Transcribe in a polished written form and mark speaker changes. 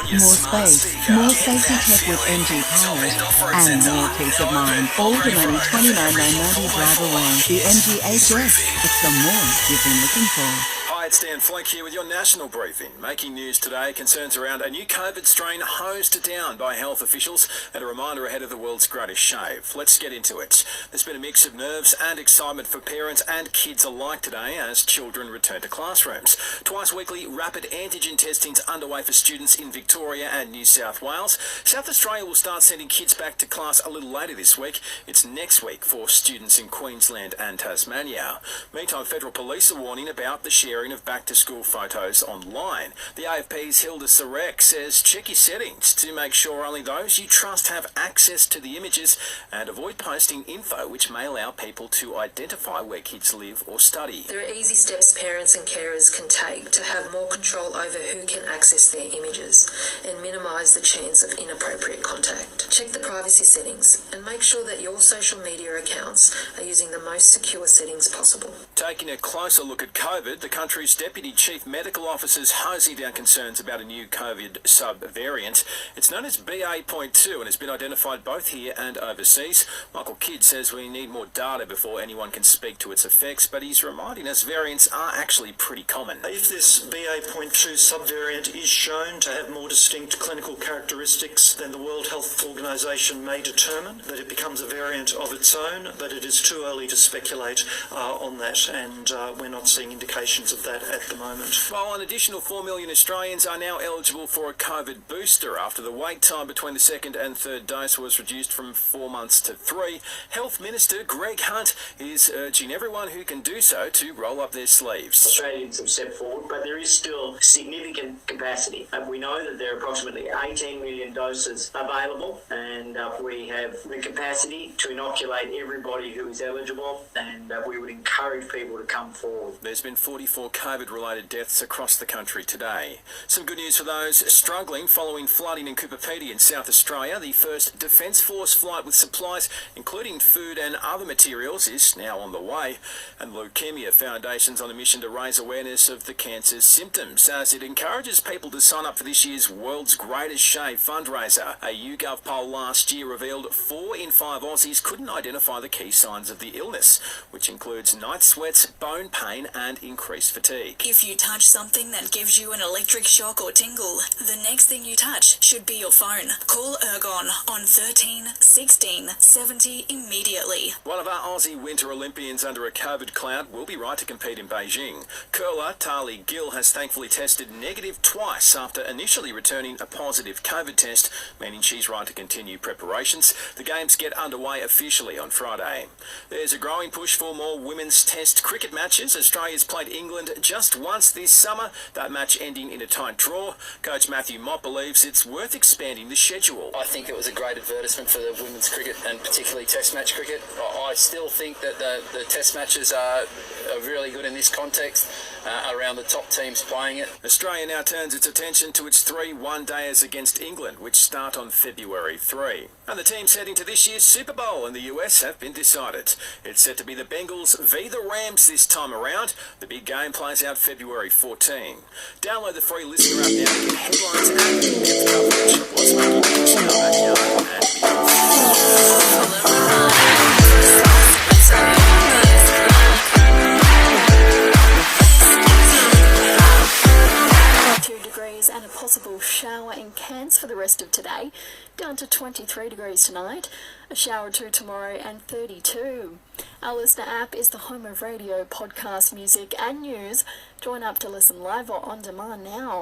Speaker 1: More space, more safety tech with MG Power, and more peace of mind. All the money $29,990 drive away. The MG HS. It's the more you've been looking for.
Speaker 2: Hi, it's Flake here with your national briefing. Making news today, concerns around a new COVID strain hosed down by health officials and a reminder ahead of the world's greatest shave. Let's get into it. There's been a mix of nerves and excitement for parents and kids alike today as children return to classrooms. Twice weekly rapid antigen testing's underway for students in Victoria and New South Wales. South Australia will start sending kids back to class a little later this week. It's next week for students in Queensland and Tasmania. Meantime, federal police are warning about the sharing of back-to-school photos online. The AFP's Hilda Sarek says check your settings to make sure only those you trust have access to the images and avoid posting info which may allow people to identify where kids live or study.
Speaker 3: There are easy steps parents and carers can take to have more control over who can access their images and minimise the chance of inappropriate contact. Check the privacy settings and make sure that your social media accounts are using the most secure settings possible.
Speaker 2: Taking a closer look at COVID, the country's Deputy Chief Medical Officers hosing down concerns about a new COVID sub-variant. It's known as BA.2 and has been identified both here and overseas. Michael Kidd says we need more data before anyone can speak to its effects, but he's reminding us variants are actually pretty common.
Speaker 4: If this BA.2 subvariant is shown to have more distinct clinical characteristics, then the World Health Organization may determine that it becomes a variant of its own, but it is too early to speculate on that, and we're not seeing indications of that at the moment.
Speaker 2: While an additional 4 million Australians are now eligible for a COVID booster after the wait time between the second and third dose was reduced from 4 months to 3, Health Minister Greg Hunt is urging everyone who can do so to roll up their sleeves.
Speaker 5: Australians have stepped forward, but there is still significant capacity. We know that there are approximately 18 million doses available, and we have the capacity to inoculate everybody who is eligible, and we would encourage people to come forward.
Speaker 2: There's been 44 COVID-related deaths across the country today. Some good news for those struggling following flooding in Cooper Pedy in South Australia. The first Defence Force flight with supplies, including food and other materials, is now on the way. And Leukemia Foundation's on a mission to raise awareness of the cancer's symptoms as it encourages people to sign up for this year's World's Greatest Shave fundraiser. A YouGov poll last year revealed 4 in 5 Aussies couldn't identify the key signs of the illness, which includes night sweats, bone pain and increased fatigue.
Speaker 6: If you touch something that gives you an electric shock or tingle, the next thing you touch should be your phone. Call Ergon on 13 16 70 immediately.
Speaker 2: One of our Aussie Winter Olympians under a COVID cloud will be right to compete in Beijing. Curler Tali Gill has thankfully tested negative twice after initially returning a positive COVID test, meaning she's right to continue preparations. The games get underway officially on Friday. There's a growing push for more women's test cricket matches. Australia's played England just once this summer, that match ending in a tight draw. Coach Matthew Mott believes it's worth expanding the schedule.
Speaker 7: I think it was a great advertisement for the women's cricket and particularly test match cricket. I still think that the test matches are really good in this context, around the top teams playing it.
Speaker 2: Australia now turns its attention to its 3 one-dayers against England, which start on February 3. And the teams heading to this year's Super Bowl in the US have been decided. It's set to be the Bengals v the Rams this time around. The big game plays out February 14. Download the free listener app now to get headlines and in-depth coverage of what's making news in our backyard and
Speaker 8: and a possible shower in Cairns for the rest of today, down to 23 degrees tonight, a shower or two tomorrow and 32. Our listener app is the home of radio, podcast, music and news. Join up to listen live or on demand now.